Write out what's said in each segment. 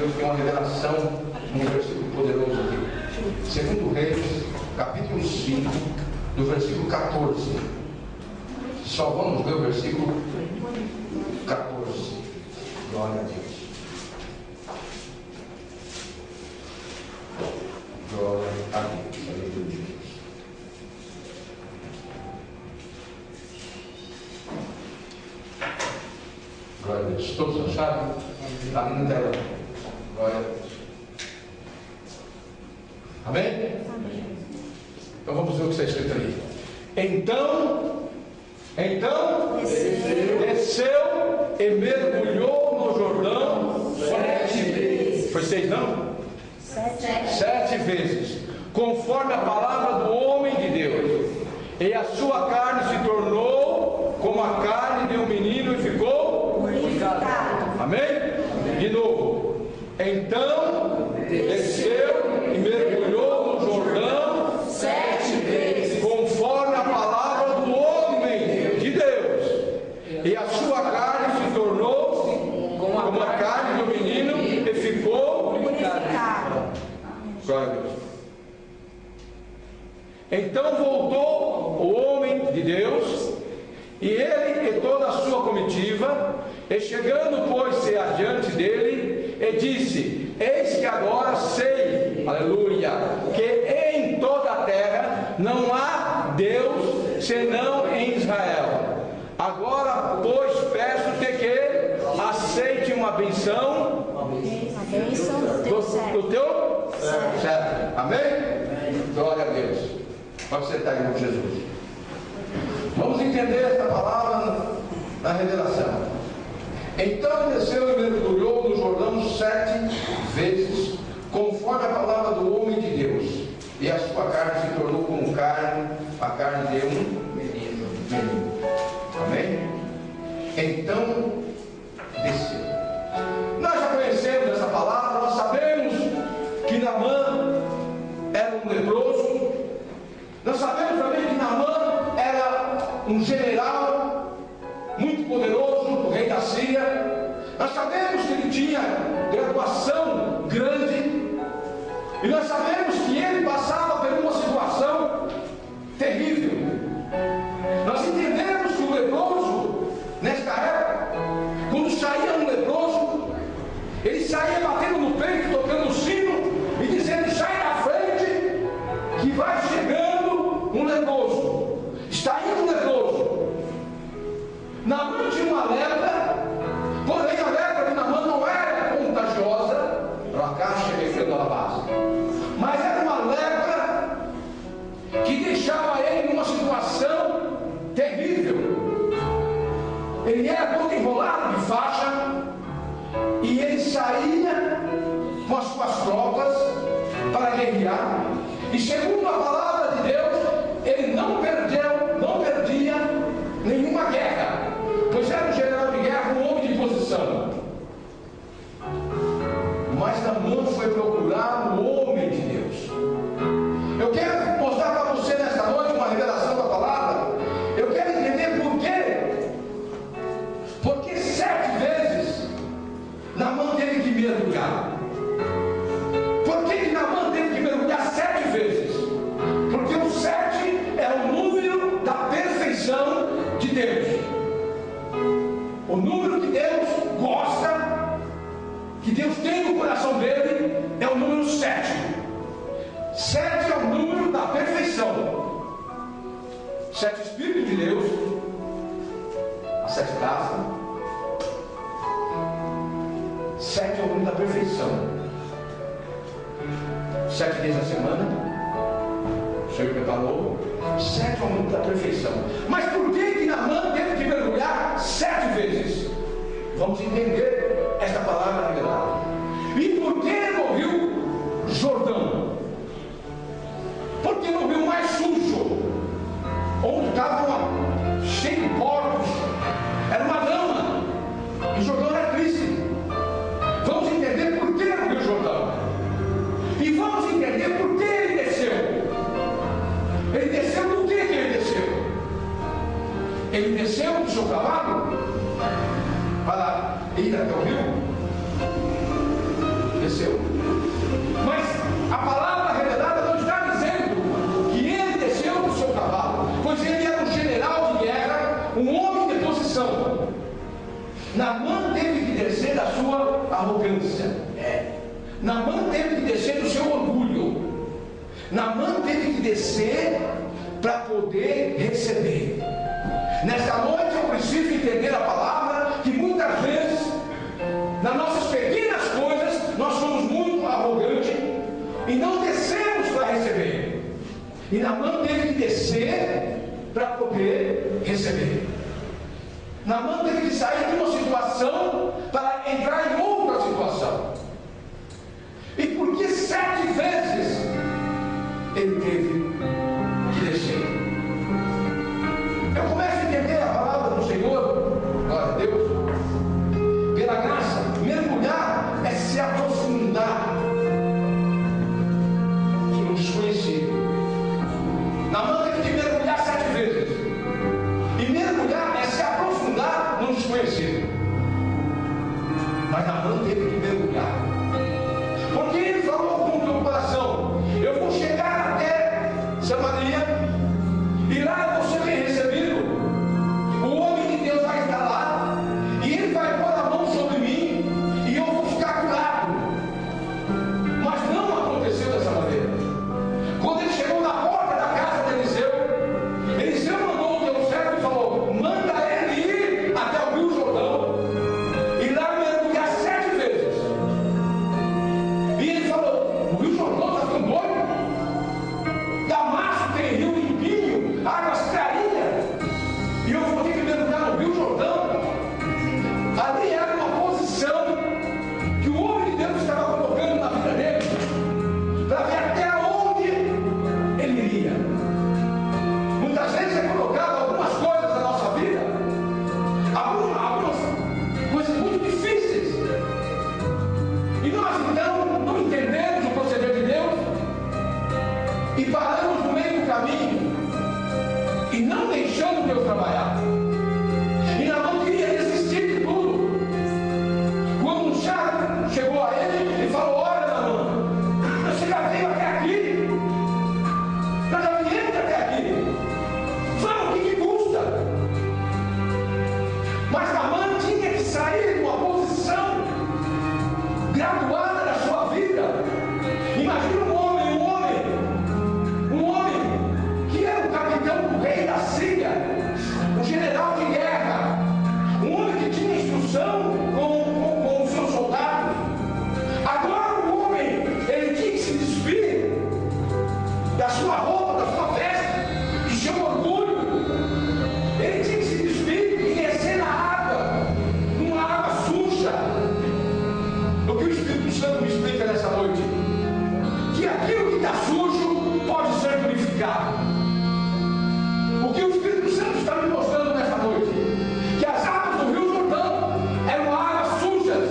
Deus tem uma revelação, um versículo poderoso aqui. Segundo Reis, capítulo 5, do versículo 14. Só vamos ver o versículo 14. Glória a Deus. Glória a Deus. Aleluia. Glória a Deus. Todos acharam? Está ali na tela. Glória a Deus. Amém? Amém? Então vamos ver o que está escrito aí. Então desceu e mergulhou no Jordão 7 vezes. Foi 6 não? 7 vezes. Conforme a palavra do homem de Deus. E a sua carne se tornou como a carne de um menino e ficou purificado. Amém? De novo. Então desceu e mergulhou no Jordão 7 vezes. Conforme a palavra do homem de Deus. E a sua carne se tornou como a carne do menino e ficou purificado. Glória a Deus. Então voltou o homem de Deus, e ele e toda a sua comitiva, e chegando, pôs-se adiante dele, e disse: eis que agora sei, aleluia, que em toda a terra não há Deus senão em Israel. Agora, pois, peço-te que aceite uma benção do teu servo. Amém? Glória a Deus. Pode sentar, irmão Jesus. Vamos entender esta palavra na revelação. Então desceu e mergulhou no Jordão 7 vezes, conforme a palavra do homem de Deus. E a sua carne se tornou como carne, a carne de um menino. Amém? Então desceu. Nós já conhecemos essa palavra, nós sabemos que Naamã era um leproso. Nós sabemos também que Naamã era um general muito poderoso do rei da Síria. Nós sabemos que ele tinha graduação grande. E nós sabemos que ele passava por uma situação terrível. Nós entendemos que o leproso, nesta época, quando saía um leproso, ele saía batendo no peito, tocando o sino e dizendo: sai da frente, que vai chegando um leproso. Está indo um leproso. Naamã tinha uma lepra, porém a lepra de Naamã não era contagiosa. Para cá cheguei pela base. Mas era uma lepra que deixava ele numa situação terrível. Ele era todo enrolado de faixa, e ele saía com as suas tropas para guerrear. E segundo a palavra de Deus, ele não perdia nenhuma guerra, pois era um general de guerra, um homem de posição. Mas Naamã foi procurar o homem de Deus. Eu quero mostrar para você nesta noite uma revelação da palavra. Eu quero entender por quê. Porque 7 vezes Naamã teve que mergulhar. Por que Naamã teve que mergulhar 7 vezes? Porque o 7 é o número da perfeição de Deus. O número que Deus gosta, que Deus tem no coração dele, é o número 7. 7 é o número da perfeição. 7 Espíritos de Deus, as 7 taças. 7 é o número da perfeição. 7 dias da semana, o Senhor preparou. 7 é o número da perfeição. Mas por que Naamã teve que mergulhar 7 vezes? Vamos entender esta palavra revelada. E por que ele no Rio Jordão? Porque no rio mais sujo, onde estava cheio de porcos, era uma lama, e o Jordão era triste. Vamos entender por que no Rio Jordão. E vamos entender por que ele desceu. Ele desceu do que ele desceu? Ele desceu do seu cavalo para ir até o aconteceu. Mas a palavra revelada não está dizendo que ele desceu do seu cavalo, pois ele era um general de guerra, um homem de posição. Naamã teve que descer da sua arrogância. Naamã teve que descer do seu orgulho. Naamã teve que descer para poder receber. Nesta noite eu preciso entender a palavra, que muitas vezes nas nossas pequenas coisas nós somos muito arrogantes e não descemos para receber. E Naamã teve que descer para poder receber. Naamã teve que sair de uma situação para entrar em outra situação. E por que 7 vezes ele teve que descer? Eu começo a entender a palavra do Senhor, glória a Deus, pela graça. Mergulhar é se aprofundar no desconhecido. Naamã teve que mergulhar 7 vezes. E mergulhar é se aprofundar no desconhecido. Mas Naamã teve que mergulhar. Porque ele falou com preocupação: eu vou chegar até Samaria, e lá eu vou ser bem recebido. O homem de Deus vai estar lá, e ele vai pôr a mão sobre mim, e eu vou ficar curado. Mas não aconteceu dessa maneira. Quando ele chegou na porta da casa de Eliseu, Eliseu mandou o teu servo e falou: manda ele ir até o Rio Jordão e lá mergulhar 7 vezes. E ele falou: o Rio Jordão está ficando doido? Damasco tem rio limpinho, águas clarinhas, e eu vou ter que mergulhar no Rio Jordão? Ali era uma posição que o homem de Deus estava colocando na vida dele, para ver até onde ele iria. Muitas vezes é colocado algumas coisas na nossa vida, algumas coisas muito difíceis, e nós então não entendemos o proceder de Deus e paramos no meio do caminho e não deixamos Deus trabalhar. E Naamã queria desistir de tudo. Quando um charme chegou a ele e falou: olha, Naamã, você já veio até aqui, nós já viemos até aqui, vamos, o que custa? Mas Naamã tinha que sair de uma posição graduada da sua vida. Imagina um homem que era o capitão do rei da Síria, um general de guerra, um homem que tinha instrução com os seus soldados. Agora o homem, ele tinha que se despir da sua roupa, da sua veste, do seu orgulho. Ele tinha que se despir e descer na água, numa água suja. O que o Espírito Santo me explica nessa noite? Que aquilo que está sujo pode ser purificado. O que o Espírito Santo está me mostrando nessa noite? Que as águas do Rio Jordão eram águas sujas.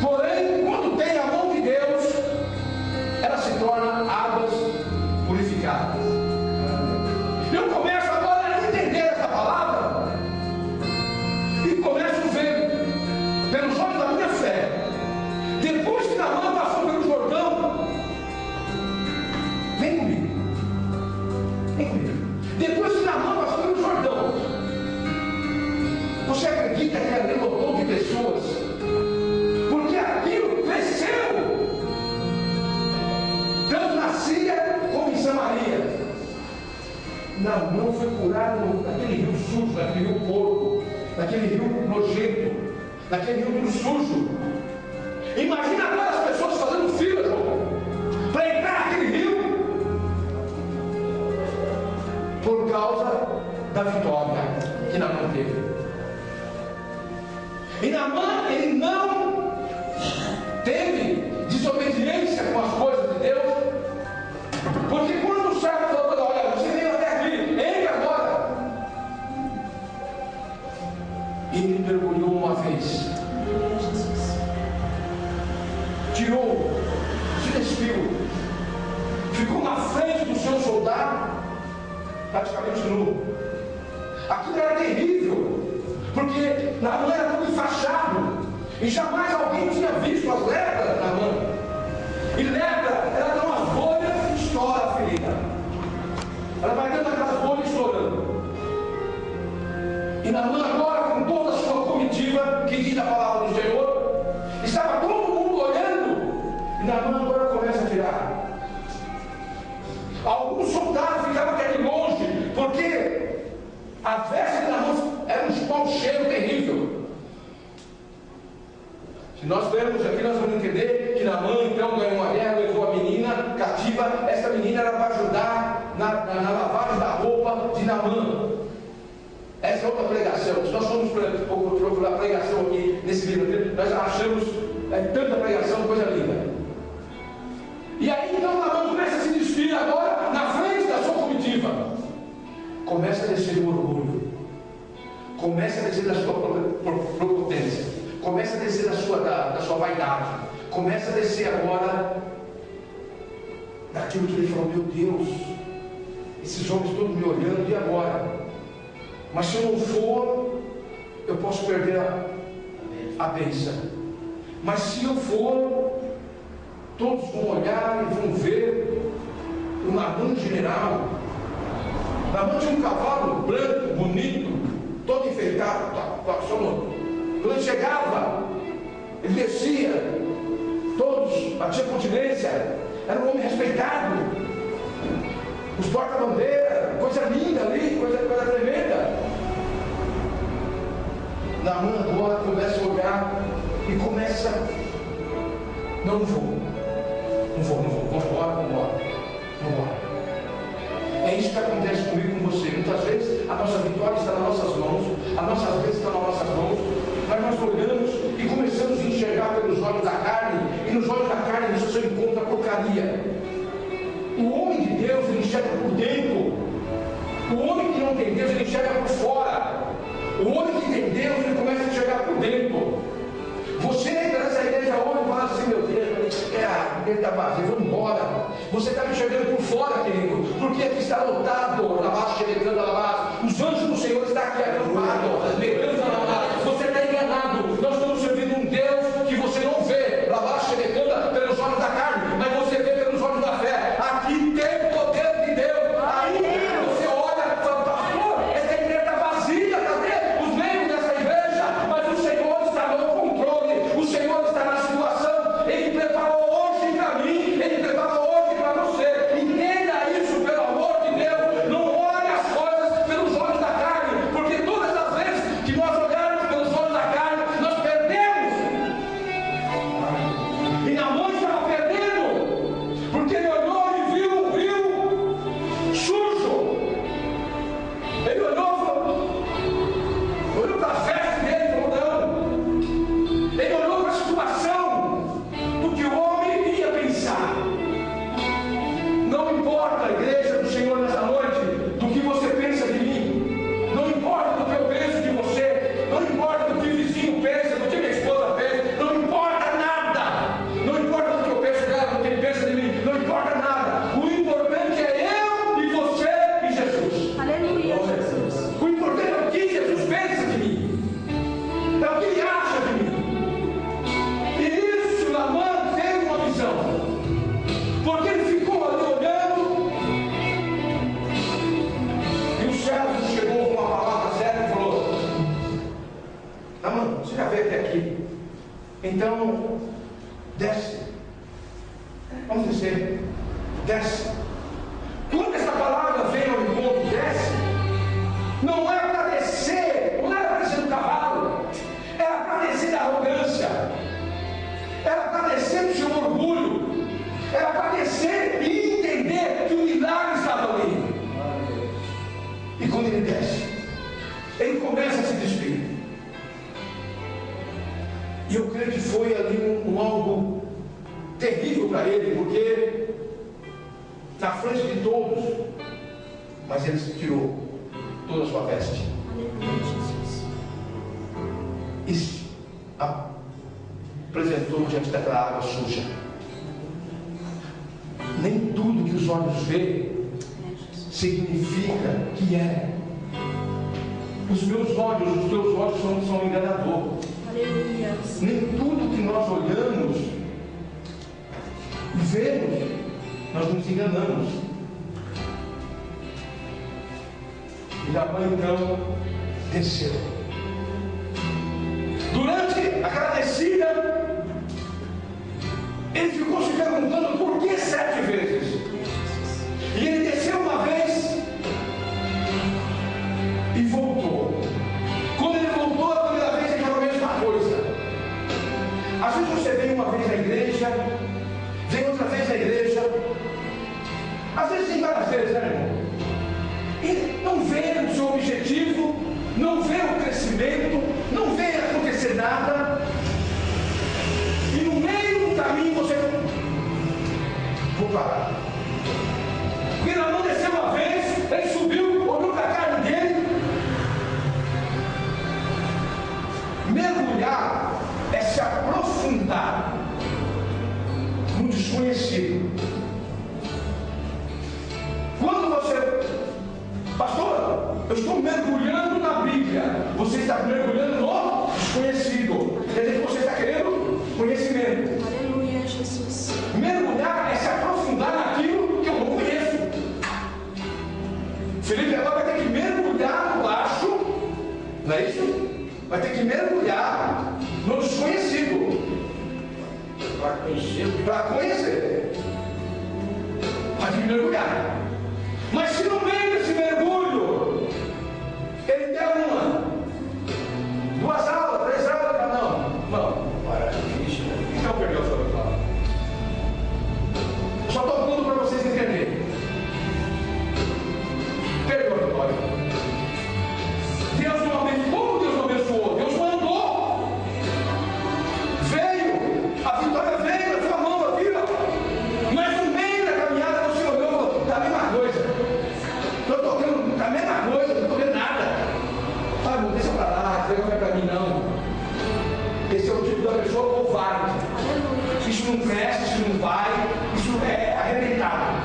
Porém, quando tem a mão de Deus, ela se torna águas purificadas. Eu começo agora a entender essa palavra e começo a ver pelos olhos da minha fé. Depois que Naamã passou pelo Jordão, vem comigo. Depois que Naamã passou pelo Jordão, você acredita que ali lotou de pessoas? Porque aquilo cresceu, tanto na Síria como em Samaria. Naamã foi curado naquele rio sujo, naquele rio porco, naquele rio nojento, naquele rio tudo sujo. Imagina agora as pessoas fazendo fila, João, para entrar naquele rio, por causa da vitória que Naamã teve. E Naamã, ele não teve desobediência com as coisas de Deus, porque quando o servo falou: olha, você veio até aqui, entre agora. E ele mergulhou uma vez, tirou, se despiu, ficou na frente do seu soldado, praticamente nu. Aquilo era terrível, porque Naamã era tudo enfaixado, e jamais alguém tinha visto Se nós lermos aqui, nós vamos entender que Naamã então ganhou uma guerra, levou a menina cativa. Essa menina era para ajudar na lavagem da roupa de Naamã. Essa é outra pregação. Se nós formos procurar pregação aqui nesse livro, nós achamos tanta pregação, coisa linda. E aí então Naamã começa a se despir agora na frente da sua comitiva. Começa a descer o orgulho. Começa a descer da sua prepotência. Começa a descer da sua vaidade. Começa a descer agora daquilo que ele falou: meu Deus, esses homens todos me olhando, e agora? Mas se eu não for, eu posso perder a bênção. Mas se eu for, todos vão olhar e vão ver o Naamã general. Naamã tinha um cavalo branco, bonito, todo enfeitado. Quando ele chegava, ele descia, todos batiam continência. Era um homem respeitado. Os porta-bandeira, coisa linda ali, coisa tremenda. Naamã agora começa a olhar e começa: não vou, vamos embora. É isso que acontece comigo e com você. Muitas vezes a nossa vitória está nas nossas mãos, as nossas bênçãos estão nas nossas mãos, mas nós olhamos e começamos a enxergar pelos olhos da carne, e nos olhos da carne você só encontra porcaria. O homem de Deus, ele enxerga por dentro. O homem que não tem Deus, ele enxerga por fora. O homem que tem Deus, ele começa a enxergar por dentro. Você entra nessa igreja hoje e fala assim: meu Deus, a igreja está vazia, vamos embora. Você está me enxergando por fora, querido, porque aqui está lotado, os anjos do Senhor estão aqui acampados, você está enganado. Nós estamos servindo um Deus que você não vê pelos olhos da carne, mas você vê pelos olhos da fé. Aqui tem o poder de Deus. Aí você olha e fala: pastor, essa igreja está vazia, cadê os membros dessa igreja? Mas o Senhor está no controle, o Senhor está na situação. Ele preparou hoje para mim, Ele preparou hoje para você. Entenda isso, pelo amor de Deus. Não olhe as coisas pelos olhos da carne, porque todas as vezes que nós olharmos pelos olhos da carne, nós perdemos. E Naamã estava perdendo, porque ele olhou e viu sujo. Ele olhou para a festa dele e falou: não. Ele olhou para a situação do que o homem ia pensar. Não importa, igreja do Senhor, nessa noite, do que você pensa de mim. Não importa do que eu penso de você. Não importa do que o vizinho pensa, do que minha esposa pensa. Não importa nada. Não importa do que eu penso dela, do que ele pensa de mim. Não importa nada. O importante é eu e você e Jesus. Aleluia, Jesus. O importante é o que Jesus pensa de mim. É o que ele acha de mim. E isso, Naamã teve uma visão. Porque ele ficou ali olhando. E o servo chegou com uma palavra séria e falou: Naamã, você já veio até aqui. Então, desce. Vamos descer. Desce. Quando essa palavra veio ao encontro, desce, não era para descer, não era para descer do cavalo, era para descer da arrogância, era para descer do seu orgulho, era para descer e entender que o milagre estava ali. E quando ele desce, ele começa a se despir. E eu creio que foi ali um algo terrível para ele, porque na frente de todos, mas ele tirou toda a sua veste. Aleluia, Jesus. E se apresentou diante daquela água suja. Nem tudo que os olhos veem significa que é. Os meus olhos, os teus olhos são enganadores. Aleluia. Nem tudo que nós olhamos e vemos, nós nos enganamos. E Naamã então desceu. Durante aquela descida, ele ficou se perguntando por que 7 vezes. E ele desceu uma vez e voltou. Quando ele voltou a primeira vez, ele falou a mesma coisa. Às igreja, vem outra vez na igreja. Às vezes tem várias vezes, né, irmão? E não vê o seu objetivo, não vê o crescimento, não vê acontecer nada. E no meio do caminho você... Vou parar. Porque ele não desceu uma vez, ele subiu, olhou para a carne dele. Mergulhar é se aprofundar no desconhecido. Quando você... Pastor, eu estou mergulhando na Bíblia. Você está mergulhando no desconhecido. Quer dizer que você está querendo conhecimento. Aleluia, Jesus. Mergulhar é se aprofundar naquilo que eu não conheço. Felipe agora vai ter que mergulhar no baixo, não é isso? Vai ter que mergulhar no desconhecido. Para conhecer. Para conhecer. Vai ter que mergulhar. Mas se no meio desse mergulho ele der uma, 2 aulas, 3 aulas, não. Para isso. Então perdeu a sua fala. Só estou pondo para vocês entenderem. Perdeu a vitória. Deus não abençoou. Como Deus não abençoou? Deus mandou. Veio. A vitória veio na sua mão aqui, ó. Mas no meio da caminhada você olhou e falou, está a mesma coisa. Estou tocando, está a mesma coisa, não estou vendo nada. Ah, não, deixa para lá, isso não é para mim não. Esse é o tipo da pessoa covarde. Isso não cresce, isso não vai, isso é arrebentado.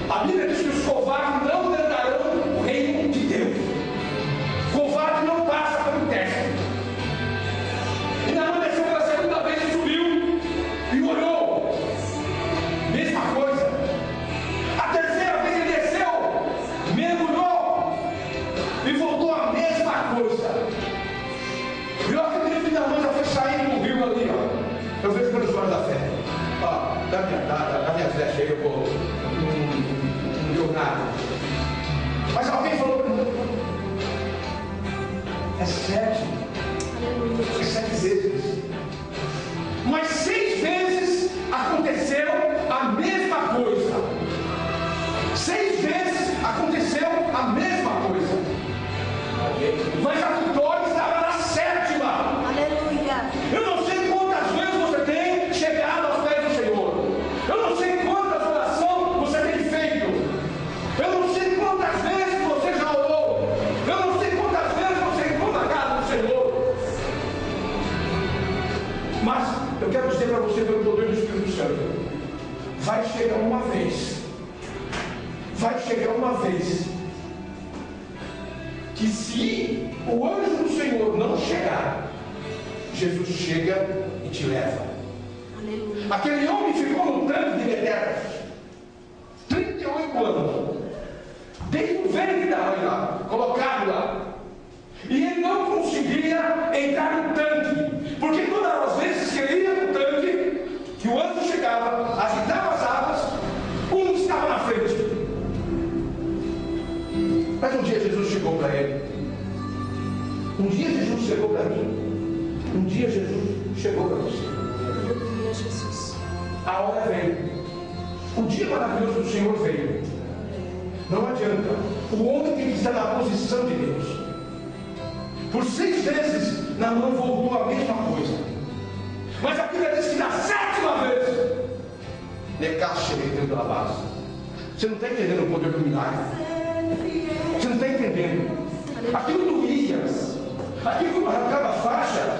A Bíblia diz que os covardes não herdarão o reino de Deus. Covarde não passa pelo teste. E na mão desceu pela segunda vez e subiu e olhou. Mesma coisa. A terceira vez ele desceu, mergulhou e voltou a mesma coisa. E eu acredito que minha mãe já foi saindo do rio ali, ó. Eu vejo pelos olhos da fé. Ó, da minha fé chega, eu vou. Não deu nada. Mas alguém falou para mim. É 7. É 7 vezes. Mas 6 vezes aconteceu a mesma coisa. 6 vezes aconteceu a mesma coisa. Mas a vitória estava na 7ª. Aleluia. Eu não sei quantas vezes você tem chegado aos pés do Senhor. Eu não sei quantas orações você tem feito. Eu não sei quantas vezes você já orou. Eu não sei quantas vezes você entrou na casa do Senhor. Mas eu quero dizer para você, pelo poder do Espírito Santo, vai chegar uma vez. Vai chegar uma vez que se o anjo do Senhor não chegar, Jesus chega e te leva. Aleluia. Aquele homem ficou no tanque de Betesda 38 anos, desde o ventre da mãe lá, colocado lá, e ele não conseguia entrar no tanque, porque todas as vezes que ele ia no tanque, que o anjo chegava, agitava as águas, um estava na frente. Mas um dia Jesus chegou para ele. Um dia Jesus chegou para mim. Um dia Jesus chegou para você. Aleluia, Jesus. A hora veio. O dia maravilhoso do Senhor veio. Não adianta. O homem tem que estar na posição de Deus. Por 6 vezes na mão voltou a mesma coisa. Mas a Bíblia diz que na 7ª vez, Necache dentro da base. Você não está entendendo o poder do milagre? Você não está entendendo? Aquilo doía. Aquilo que arrancava a faixa,